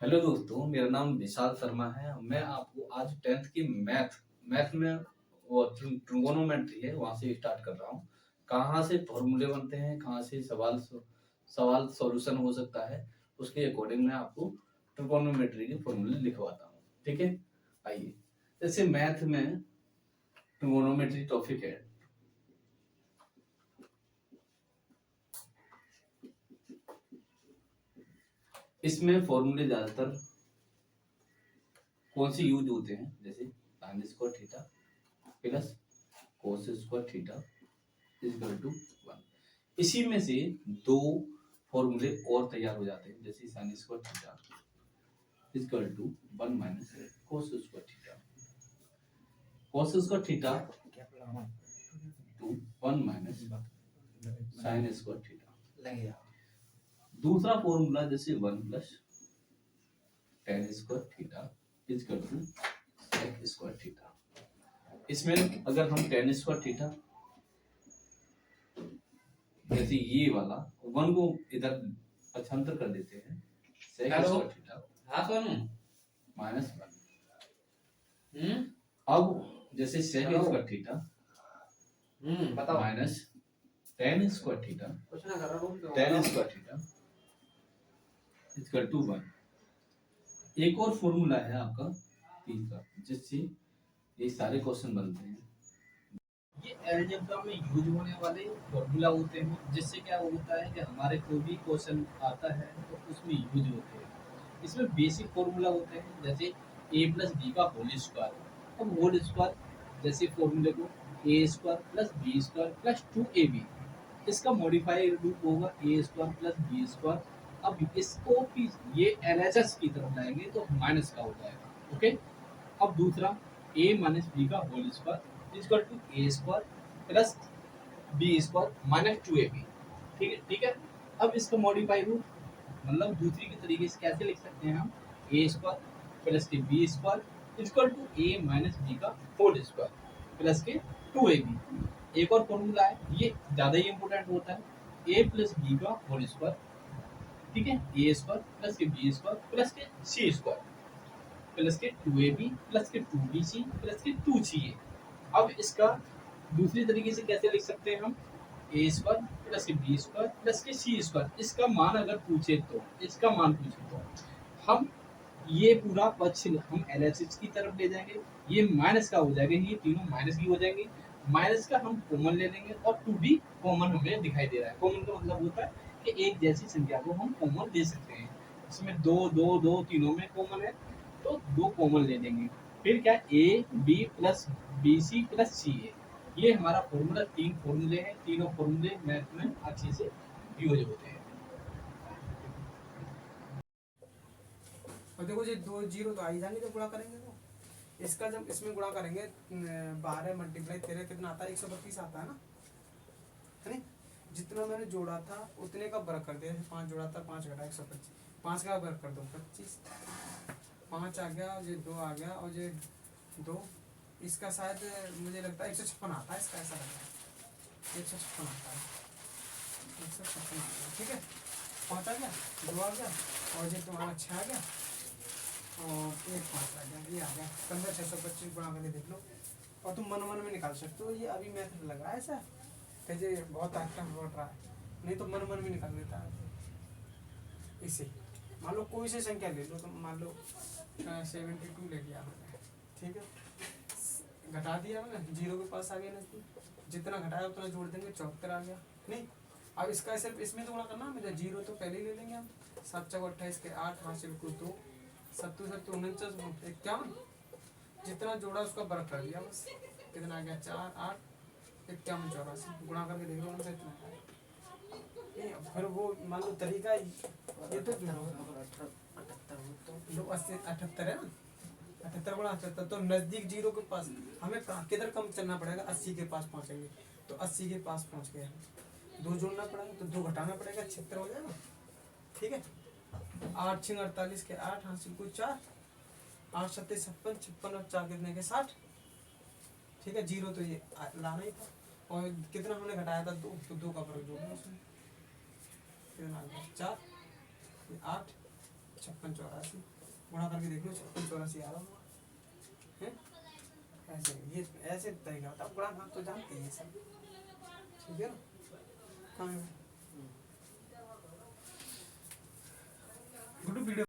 Hello दोस्तों, मेरा नाम विशाल शर्मा है। मैं आपको आज 10th की मैथ में वो ट्रिगोनोमेट्री है वहां से स्टार्ट कर रहा हूँ। कहाँ से फॉर्मूले बनते हैं, कहाँ से सवाल सॉल्यूशन हो सकता है, उसके अकॉर्डिंग मैं आपको ट्रिगोनोमेट्री के फॉर्मूले लिखवाता हूँ। ठीक है, आइए। जैसे मैथ में ट्रिगोनोमेट्री टॉपिक है, इसमें फॉर्मूले ज्यादातर कौन से यूज होते हैं, जैसे sine square theta plus cos square theta equal to 1। इसी में से दो फॉर्मूले और तैयार हो जाते हैं, जैसे sine square theta equal to 1 minus cos square theta. Cos square theta to 1 minus sine square theta. दूसरा फॉर्मूला जैसे 1 plus tan square theta equal to sec square theta. इसमें अगर हम tan स्क्वायर थीटा जैसे ये वाला 1 को इधर पक्षांतर कर देते हैं, sec स्क्वायर थीटा माइनस 1। अब जैसे sec square theta minus tan square theta equal to 1। एक और फॉर्मूला है आपका तीसरा, जिससे ये सारे क्वेश्चन बनते हैं। ये अलजेब्रा में यूज होने वाले फॉर्मूला होते हैं, जिससे क्या होता है कि हमारे कोई भी क्वेश्चन आता है तो उसमें यूज होते हैं। इसमें बेसिक फॉर्मूला होते हैं, जैसे a प्लस बी का होल स्क्वायर। अब होल स्क्वायर जैसे फॉर्मूले को A square plus B square plus 2ab, इसका मॉडिफाइड रूप होगा A square plus B square. अब इसको भी ये एलएचएस की तरफ लाएंगे तो माइनस का हो जाएगा। ओके, अब दूसरा a माइनस बी का whole square equal to A square plus B square minus 2ab। ठीक है। अब इसका मॉडिफाई रूप मतलब दूसरी के तरीके से कैसे लिख सकते हैं हम, ए स्क्वायर प्लस के B square equal to A minus B का होल स्क्वायर प्लस के 2ab। एक और फॉर्मूला है, ये ज़्यादा ही इंपॉर्टेंट होता है, ए प्लस बी का होल स्क्वायर, ठीक है, ए स्क्वायर प्लस के बी स्क्वायर प्लस के सी स्क्वायर प्लस के 2ab प्लस के 2bc प्लस के 2ca। अब इसका दूसरी तरीके से कैसे लिख सकते हैं हम, ए स्क्वायर प्लस के बी स्क्वायर प्लस के सी स्क्वायर। इसका मान अगर पूछे तो हम ये पूरा पक्ष हम एलएचएस की तरफ ले जाएंगे, ये माइनस का हो जाएगा, ये तीनों माइनस की हो जाएंगे। माइनस का हम कॉमन ले लेंगे और 2b कॉमन हमें दिखाई दे रहा है। कॉमन का मतलब होता है कि एक जैसी संख्या को हम कॉमन ले सकते हैं। इसमें दो दो दो तीनों में कॉमन है तो दो कॉमन ले लेंगे। फिर क्या, A B plus B C plus C A, ये हमारा फॉर्मूला। तीन फॉर्मूले हैं, तीनों फॉर्मूले मैथ में अच्छे से यूज होते हैं। और देखो ये 2 जीरो तो आ ही जाएंगे जब गुणा करेंगे तो इसका जब इसमें गुणा करेंगे 12 मल्टीप्लाई 13 कितना आता है, 132 आता है ना, है नहीं। जितना मैंने जोड़ा था उतने का वर्ग कर दिया। 5 जोड़ा था, 5 घटा 125, 5 का वर्ग कर दो 25, 5 आ गया, ये 2 आ गया और ये 2, इसका शायद मुझे लगता है 156 आता है, इसका ऐसा लग रहा है 156 आता है, 156 आता है। ठीक है, 5 आ गया, 2 आ गया और ये तुम्हारा 6 आ गया और एक 5 आ गया, ये आ गया 15,625 गुणा करके देख लो। और तुम मन मन में निकाल सकते हो, ये अभी मैथ लग रहा है ऐसा कैसे बहुत अच्छा लौट रहा है, नहीं तो मन मन में निकाल लेता है। इसे मान लो कोई सी संख्या ले लो, तुम मान लो 72 ले लिया मैंने, ठीक है, घटा दिया मैंने, जीरो के पास आ गया नजदीक, जितना घटाया उतना जोड़ देंगे 74 आ गया। नहीं, अब इसका सिर्फ इसमें तो गुणा करना है, जीरो तो पहले ही ले लेंगे हम। 7 चौक 28 के 8 हासिल को 2, 7 7 49 51, जितना जोड़ा उसका वर्ग कर दिया बस। कितना आ गया, 4 8 51 84, गुणा करके देख लो उनसे इतना है। फिर वो मान लो तरीका ये तो 78 है ना, 78 गुणा 78, तो नजदीक जीरो के पास हमें किधर कम चलना पड़ेगा, 80 के पास पहुंचेंगे, तो 80 के पास पहुंच गए हम। 2 जोड़ना पड़ेगा तो 2 घटाना पड़ेगा, 76 हो जाएगा। ठीक है, 8 6 48 के 8 हासिल को 4, 8 7 56, 56 और 4 कितने के 60। ठीक है, जीरो तो ये लाना ही था, और कितना हमने घटाया था 2, तो 2 का वर्ग जोड़ना उसमें, कितना आ गया 4, 8 56 84 गुणा करके देख लो 56 84 आ रहा होगा हैं। ऐसे ये ऐसे तरीका होता है गुणा भाग तो जानते हैं सब, ठीक है ना। कहाँ है?